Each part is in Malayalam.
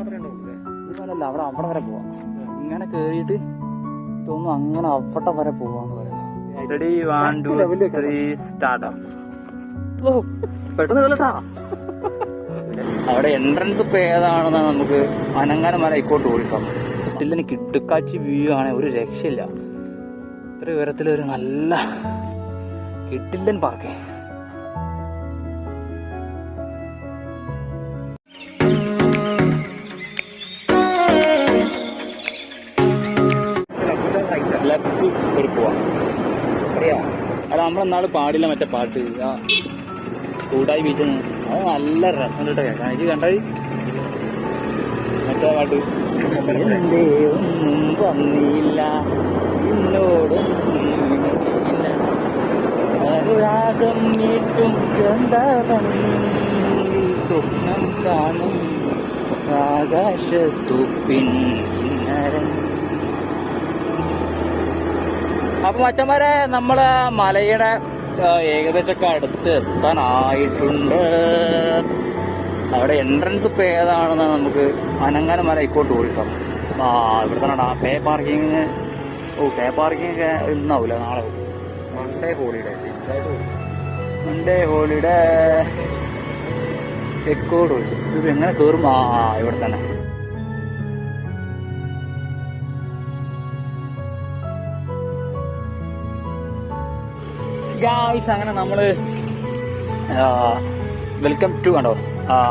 ഇതുപോലല്ല, അവിടെ വരെ പോവാം. ഇങ്ങനെ കേറിയിട്ട് തോന്നുന്നു അങ്ങനെ അവിടെ വരെ പോവാന്ന് പറയാം. പെട്ടെന്ന് കേട്ടാ അവിടെ എൻട്രൻസ് ഇപ്പൊ ഏതാണെന്നാ നമുക്ക് അനങ്ങാനമല ഇക്കോട്ട് ഓടിക്കാം. കിട്ടില്ലന് കിട്ടുക്കാച്ചി വ്യൂ ആണ്, ഒരു രക്ഷയില്ല. ഇത്ര ഉയരത്തിലൊരു നല്ല കിട്ടില്ലൻ പാർക്ക്. ലെഫ്റ്റ് ഒരു പോവാം അറിയാം. അത് നമ്മളെന്നാള് പാടില്ല മറ്റേ പാട്ട് ആ കൂടായി ബീച്ച്, അത് നല്ല രസം കേട്ടോ കേൾക്കാൻ. എനിക്ക് കണ്ടത് മറ്റേ പാട്ട് എന്തേ ഒന്നും വന്നില്ല എന്നോടൊന്നുമില്ല അനുരാഗം നീട്ടും സ്വപ്നം കാണും ആകാശത്തു പിന്നരം. അപ്പൊ മച്ചന്മാരെ നമ്മള് മലയുടെ ഏകദേശമൊക്കെ അടുത്ത് എത്താനായിട്ടുണ്ട്. അവിടെ എൻട്രൻസ് ഇപ്പൊ ഏതാണെന്ന് നമുക്ക് അനങ്ങാനമല ഇക്കോട്ട് ഓടിക്കാം. ഇവിടെ തന്നെ പേ പാർക്കിങ്. പേ പാർക്കിംഗ് ഒക്കെ ഇന്നാവൂല, നാളെ മൺഡേ ഹോളിഡേ എക്കോട്ട് ഓടിച്ചു. ഇത് എങ്ങനെ കയറും? ഇവിടെ തന്നെ ഗായ്സ്. അങ്ങനെ നമ്മള് വെൽക്കം ടു കണ്ടോ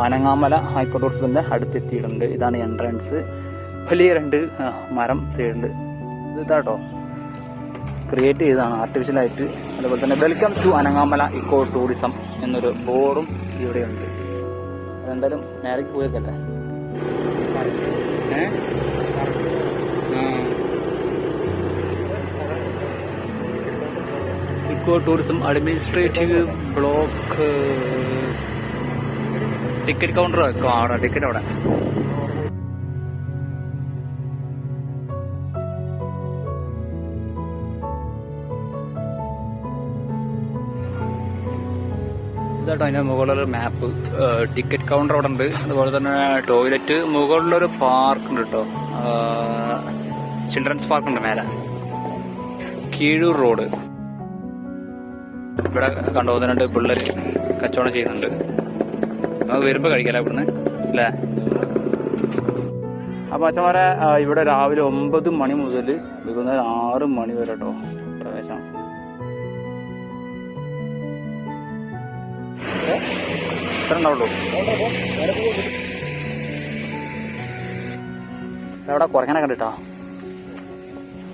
അനങ്ങാമല ഹൈക്കോർട്ട് ടൂറിസത്തിന്റെ അടുത്തെത്തിയിട്ടുണ്ട്. ഇതാണ് എൻട്രൻസ്. വലിയ രണ്ട് മരം സൈഡുണ്ട്. ഇത് ഇതാട്ടോ ക്രിയേറ്റ് ചെയ്തതാണ് ആർട്ടിഫിഷ്യലായിട്ട്. അതുപോലെ തന്നെ welcome to Anangamala eco tourism എന്നൊരു ബോർഡും ഇവിടെയുണ്ട്. അതെന്തായാലും നേരേക്ക് പോയേക്കല്ലേ. Eco tourism administrative block. Ticket counter വെക്കാം അവിടെ. ടിക്കറ്റ് അവിടെ. ഇതാട്ടോ അതിൻ്റെ മുകളിലൊരു മാപ്പ്. ടിക്കറ്റ് കൗണ്ടർ അവിടെ ഉണ്ട്. അതുപോലെ തന്നെ ടോയ്ലറ്റ്. മുകളിലൊരു പാർക്ക് ഉണ്ട് കേട്ടോ, ചിൽഡ്രൻസ് പാർക്ക് ഉണ്ട് മേലെ. കീഴൂർ റോഡ്. ഇവിടെ കണ്ടോ ഒന്ന് രണ്ട് പിള്ളേര് കച്ചവടം ചെയ്യുന്നുണ്ട്. നമുക്ക് വരുമ്പോൾ കഴിക്കാമല്ലോ ഇവിടുന്ന് അല്ലേ. അപ്പോൾ അച്ഛന്മാരെ ഇവിടെ രാവിലെ 9 മണി മുതൽ വൈകുന്നേരം 6 മണി വരെ കേട്ടോ പ്രവേശനം. ഇത്ര ഉണ്ടാവുള്ളൂ. അവിടെ കുറയ്ക്കാനെ കണ്ടിട്ടാ.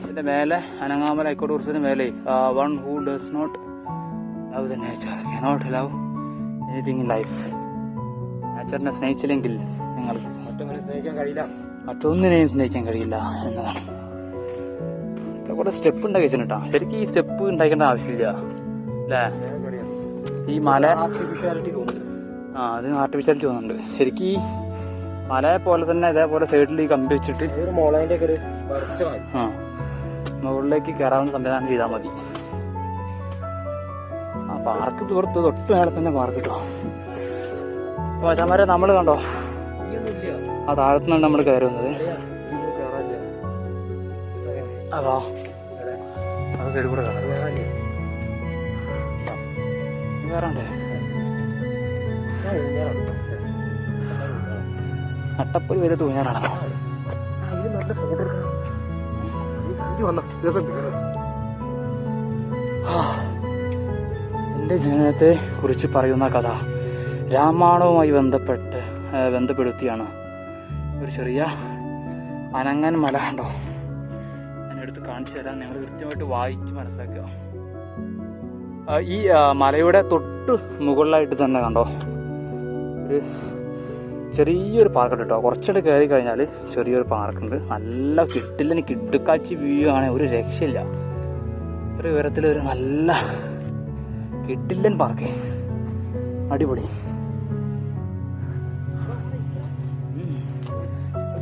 ഇതിന്റെ മേലെ അനങ്ങാമല ഇക്കോ ടൂറിസത്തിന് മേലെ one who does not love the nature cannot love anything in life. നേച്ചറിനെ സ്നേഹിച്ചില്ലെങ്കിൽ നിങ്ങൾക്ക് മറ്റൊന്നിനെയും സ്നേഹിക്കാൻ കഴിയില്ല എന്നതാണ്. ഇവിടെ കുറെ സ്റ്റെപ്പ് ഉണ്ടാക്കി വെച്ചിട്ടാ. ശരിക്കും ഈ സ്റ്റെപ്പ് ഉണ്ടാക്കേണ്ട ആവശ്യമില്ല അല്ലേ. ഈ മല അതിന് ആർട്ടിഫിഷ്യാലിറ്റി തോന്നുന്നുണ്ട്. ശരിക്കും ഈ മലയെ പോലെ തന്നെ ഇതേപോലെ സൈഡിൽ ഈ കമ്പി വെച്ചിട്ട് മുകളിലേക്ക് കയറാവുന്ന സംവിധാനം ചെയ്താൽ മതി. ആ പാർക്ക് പുറത്ത് തൊട്ട് മേലെ തന്നെ പാർക്ക് കിട്ടോ. അപ്പോൾ അച്ഛന്മാരെ നമ്മൾ കണ്ടോ ആ താഴത്തുനിന്നാണ് നമ്മൾ കയറുന്നത്. അതാ അത് സൈഡിൽ കൂടെ കയറണ്ടേ. നട്ടപ്പൊരു വരെ തൂങ്ങാറാണ്. എൻ്റെ ജീവിതത്തെ കുറിച്ച് പറയുന്ന കഥ രാമായണവുമായി ബന്ധപ്പെടുത്തിയാണ്. ഒരു ചെറിയ അനങ്ങൻ മല ഉണ്ടോ, ഞാൻ എടുത്ത് കാണിച്ചു തരാം. ഞങ്ങൾ കൃത്യമായിട്ട് വായിച്ച് മനസ്സിലാക്കുക. ഈ മലയുടെ തൊട്ട് മുകളിലായിട്ട് തന്നെ കണ്ടോ ഒരു ചെറിയൊരു പാർക്കുണ്ട് കേട്ടോ. കുറച്ചുകൂടെ കയറി കഴിഞ്ഞാൽ ചെറിയൊരു പാർക്കുണ്ട്. നല്ല കിട്ടില്ലന് കിട്ടുക്കാച്ചി വ്യൂ ആണ്, ഒരു രക്ഷയില്ല. ഇത്ര ഉയരത്തിലൊരു നല്ല കിട്ടില്ലൻ പാർക്ക്, അടിപൊളി.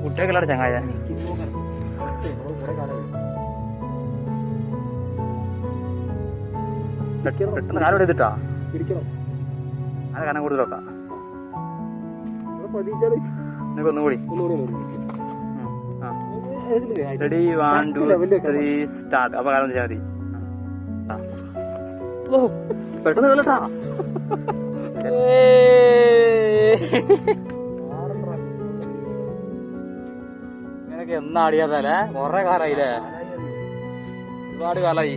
കുട്ടികളെ ചങ്ങായ പെട്ടെന്ന് കാലം എടുത്തിട്ടാ ഞാൻ കനം കൂടുതൽ വെക്കാം. നിങ്ങൾക്ക് ഒന്നുകൂടി. Ready 1 2 3 start. അപ്പൊ കാരണം വെച്ചാൽ മതി. ഓ പെട്ടെന്ന് കേട്ടാ. ഇങ്ങനൊക്കെ എന്നാടിയാതല്ലേ? കൊറേ കാലായില്ലേ? ഒരുപാട് കാലായി.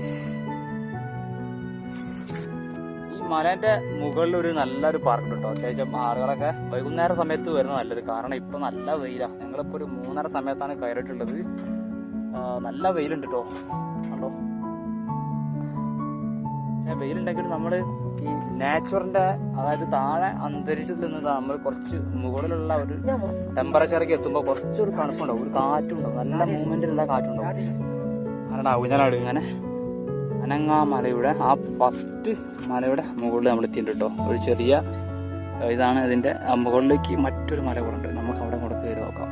ഈ മലേന്റെ മുകളിൽ ഒരു നല്ലൊരു പാർക്ക് കേട്ടോ. അത്യാവശ്യം ആളുകളൊക്കെ വൈകുന്നേര സമയത്ത് വരുന്നത് നല്ലത്. കാരണം ഇപ്പൊ നല്ല വെയിലാണ്. ഞങ്ങളിപ്പോ ഒരു 3:30 സമയത്താണ് കയറിയിട്ടുള്ളത്. നല്ല വെയിലുണ്ട് കേട്ടോ. കണ്ടോ, വെയിലുണ്ടെങ്കിലും നമ്മള് ഈ നാച്ചുറലിന്റെ, അതായത് താഴെ അന്തരീക്ഷത്തിൽ നിന്ന് നമ്മൾ കുറച്ച് മുകളിലുള്ള ഒരു ടെമ്പറേച്ചറൊക്കെ എത്തുമ്പോൾ കുറച്ചൊരു തണുപ്പുണ്ടാവും, ഒരു കാറ്റുണ്ടാവും, നല്ല മൂവ്മെന്റിലുള്ള കാറ്റുണ്ടാവും. ആരടാ ഊഞ്ഞാലാട്. ഇങ്ങനെ അനങ്ങാമലയുടെ ആ ഫസ്റ്റ് മലയുടെ മുകളിൽ നമ്മൾ എത്തിയിട്ടുണ്ട് കേട്ടോ. ഒരു ചെറിയ ഇതാണ് ഇതിന്റെ മുകളിലേക്ക് മറ്റൊരു മല കൂടെ ഉണ്ട്. നമുക്ക് അവിടെ കൂടെ കയറി നോക്കാം.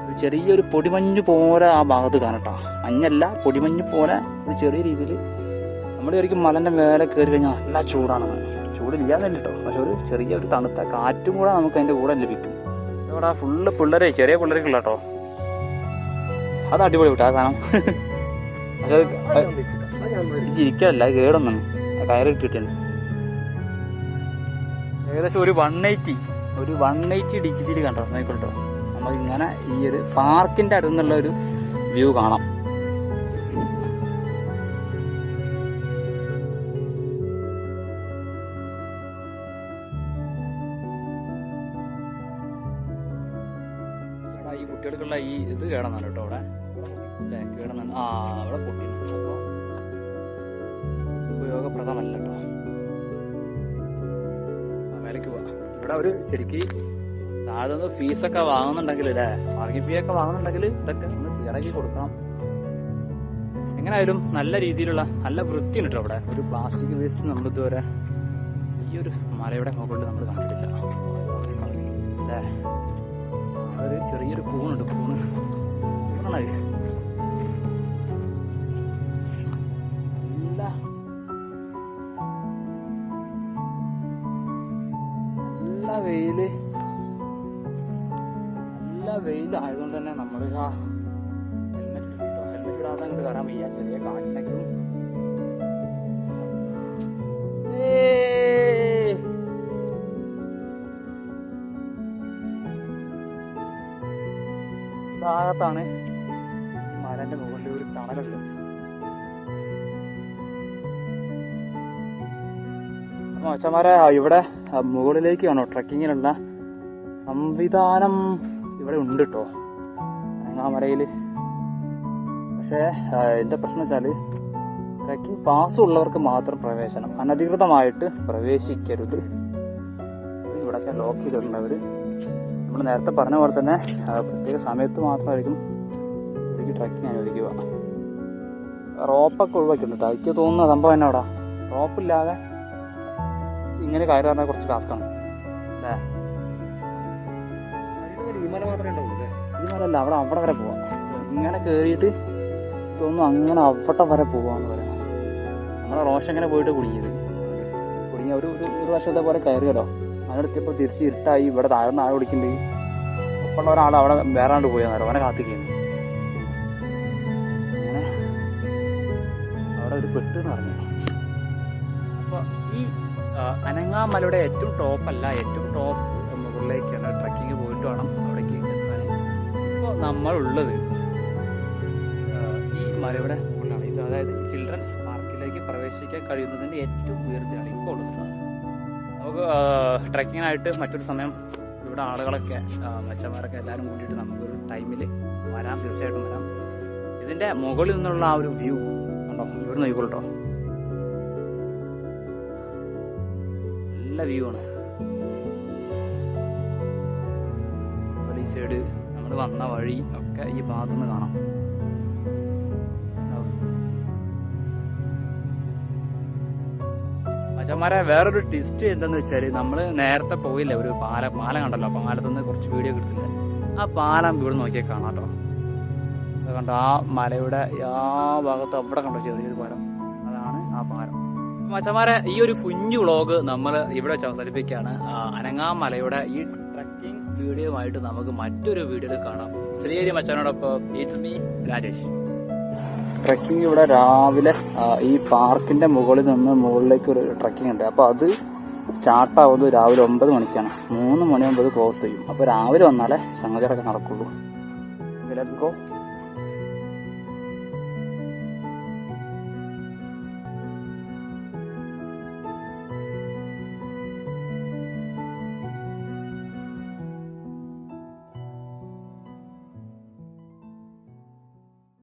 ഒരു ചെറിയൊരു പൊടിമഞ്ഞ് പോലെ ആ ഭാഗത്ത് കാണട്ടോ. മഞ്ഞല്ല, പൊടിമഞ്ഞ് പോലെ ഒരു ചെറിയ രീതിയിൽ. നമ്മൾ ശരിക്കും മലന്റെ മേലെ കയറി കഴിഞ്ഞാൽ നല്ല ചൂടാണ്. ചൂടില്ലാന്നല്ല കേട്ടോ, പക്ഷെ ഒരു ചെറിയ ഒരു തണുത്ത കാറ്റും കൂടെ നമുക്ക് അതിന്റെ കൂടെ ലഭിക്കും. ഇവിടെ ഫുള്ള് പിള്ളേരെ, ചെറിയ പിള്ളേർക്കുള്ള കേട്ടോ. അത് അടിപൊളി കിട്ടും ആ സാധനം. പക്ഷെ അത് ചിരിക്കല്ല, കേടൊന്നും കയറി ഇട്ടിട്ടുണ്ട്. ഏകദേശം ഒരു 180 ഡിഗ്രിയിൽ കണ്ടോ നോക്കിക്കോട്ടോ. നമുക്ക് ഇങ്ങനെ ഈ ഒരു പാർക്കിന്റെ അടുത്ത് നിന്നുള്ള ഒരു വ്യൂ കാണാം. ഈ കുട്ടികൾക്കുള്ള ഈ ഇത് കേടന്നാണ് കേട്ടോ അവിടെ അല്ലേ? കേടന്നാണ്. അവിടെ പൊട്ടിയാണ്. അപ്പോൾ ഉപയോഗപ്രദമല്ല കേട്ടോ. മേലേക്ക് പോവാം. ഇവിടെ ഒരു ശരിക്ക് താഴെ നിന്ന് ഫീസൊക്കെ വാങ്ങുന്നുണ്ടെങ്കിൽ അല്ലേ, പാർക്കിംഗ് ഫീ ഒക്കെ വാങ്ങുന്നുണ്ടെങ്കിൽ ഇതൊക്കെ ഒന്ന് ഇറക്കി കൊടുക്കണം. എങ്ങനെയായാലും നല്ല രീതിയിലുള്ള നല്ല വൃത്തിയുണ്ട് കേട്ടോ അവിടെ. ഒരു പ്ലാസ്റ്റിക് വേസ്റ്റ് നമ്മൾ ഇതുവരെ ഈ ഒരു മലയുടെ മുകളിൽ നമ്മൾ കണ്ടിട്ടില്ല അല്ലേ. ഒരു ചെറിയൊരു കൂണുണ്ട്. കൂണാണ് നല്ല വെയിലായതുകൊണ്ട് തന്നെ നമ്മൾ ഹെൽമെറ്റ് ഇടാതെ അങ്ങോട്ട് കയറാൻ വയ്യ. ചെറിയ കാറ്റിനെങ്കിലും ഭാഗത്താണ് മലന്റെ മുകളിൽ ഒരു തണലുണ്ട്. മച്ചന്മാരെ ഇവിടെ മുകളിലേക്കാണോ ട്രക്കിങ്ങിനുള്ള സംവിധാനം ഇവിടെ ഉണ്ട് കേട്ടോ അനങ്ങാമലയിൽ. പക്ഷേ എന്താ പ്രശ്നം വെച്ചാല് ട്രക്കിംഗ് പാസ് ഉള്ളവർക്ക് മാത്രം പ്രവേശനം, അനധികൃതമായിട്ട് പ്രവേശിക്കരുത്. ഇവിടെയൊക്കെ ലോക്ക് ചെയ്തിട്ടുണ്ട് അവര്. നമ്മൾ നേരത്തെ പറഞ്ഞ പോലെ തന്നെ പ്രത്യേക സമയത്ത് മാത്രമായിരിക്കും ഇവർക്ക് ട്രക്കിങ് അനുവദിക്കുക. റോപ്പൊക്കെ ഒഴിവാക്കിയിട്ടുണ്ട്. എനിക്ക് തോന്നുന്ന സംഭവം തന്നെ അവിടെ റോപ്പില്ലാതെ ഇങ്ങനെ കയറി പറഞ്ഞാൽ കുറച്ച് ടാസ്ക്കാണ് അല്ലേ. ഈ മല മാത്രമേ ഉണ്ടാവുള്ളൂ. ഈ മലല്ല, അവിടെ വരെ പോവാം. ഇങ്ങനെ കയറിയിട്ട് തോന്നുന്നു അങ്ങനെ അവിടെ വരെ പോവാന്ന് പറയാം. നമ്മളെ റോഷൻ ഇങ്ങനെ പോയിട്ട് കുടുങ്ങിയ ഒരു വർഷത്തെ പോലെ കയറിയല്ലോ. അതിനെടുത്തപ്പോൾ തിരിച്ച് ഇരുട്ടായി. ഇവിടെ താഴ്ന്ന ആൾ വിളിക്കുന്നുണ്ട്. ഒപ്പമുള്ള ഒരാൾ അവിടെ വേറാണ്ട് പോയെന്നാലും അവനെ കാത്തിക്കുന്നു. അങ്ങനെ അവിടെ ഒരു പെട്ടെന്ന് പറഞ്ഞു. അപ്പോൾ ഈ അനങ്ങാമലയുടെ ഏറ്റവും ടോപ്പല്ല, ഏറ്റവും ടോപ്പ് മുകളിലേക്കാണ് ട്രക്കിങ് പോയിട്ട് വേണം അവിടേക്ക് എത്താൻ. ഇപ്പോൾ നമ്മളുള്ളത് ഈ മലയുടെ മുകളിലാണ്. ഇത് അതായത് ചിൽഡ്രൻസ് പാർക്കിലേക്ക് പ്രവേശിക്കാൻ കഴിയുന്നതിൻ്റെ ഏറ്റവും ഉയർച്ചയാണ് ഇപ്പോൾ ഉള്ളത്. നമുക്ക് ട്രക്കിങ്ങിനായിട്ട് മറ്റൊരു സമയം ഇവിടെ ആളുകളൊക്കെ മച്ചന്മാരൊക്കെ എല്ലാവരും കൂടിയിട്ട് നമുക്കൊരു ടൈമിൽ വരാം, തീർച്ചയായിട്ടും വരാം. ഇതിൻ്റെ മുകളിൽ നിന്നുള്ള ആ ഒരു വ്യൂ ഉണ്ടോ, ഇവിടെ നോക്കിക്കോളൂ. നല്ല വ്യൂ ആണ്. ഈ സൈഡ് നമ്മൾ വന്ന വഴി ഒക്കെ ഈ ഭാഗത്തു നിന്ന് കാണാം. മച്ചന്മാരെ വേറൊരു ട്വിസ്റ്റ് എന്താന്ന് വെച്ചാൽ, നമ്മൾ നേരത്തെ പോയില്ലേ ഒരു പാലം കണ്ടല്ലോ, പാലത്തുനിന്ന് കുറച്ച് വീഡിയോ എടുത്തില്ലേ. ആ പാലം ഇവിടെ നോക്കിയാൽ കാണാം കേട്ടോ. അത് കണ്ടോ, ആ മലയുടെ ആ ഭാഗത്ത് അവിടെ കണ്ടോ ചെറിയൊരു പാലം, അതാണ് ആ പാലം. മച്ചന്മാരെ ഈ ഒരു കുഞ്ഞു വ്ളോഗ് നമ്മൾ ഇവിടെ വെച്ച് അവതരിപ്പിക്കുകയാണ്. അനങ്ങാമലയുടെ ഈ ട്രക്കിംഗ് വീഡിയോയുമായിട്ട് നമുക്ക് മറ്റൊരു വീഡിയോയിൽ കാണാം. ശ്രീഹരി മച്ചാനോടൊപ്പം ഇറ്റ്സ് മീ രാജേഷ്. ട്രക്കിംഗ് ഇവിടെ രാവിലെ ഈ പാർക്കിന്റെ മുകളിൽ നിന്ന് മുകളിലേക്ക് ഒരു ട്രക്കിംഗ് ഉണ്ട്. അപ്പോൾ അത് സ്റ്റാർട്ടാവുന്നത് രാവിലെ 9 മണിക്കാണ്. 3 മണിയാകുമ്പോൾ ക്ലോസ് ചെയ്യും. അപ്പോൾ രാവിലെ വന്നാലേ സംഗതികളൊക്കെ നടക്കുള്ളൂ. Let's go.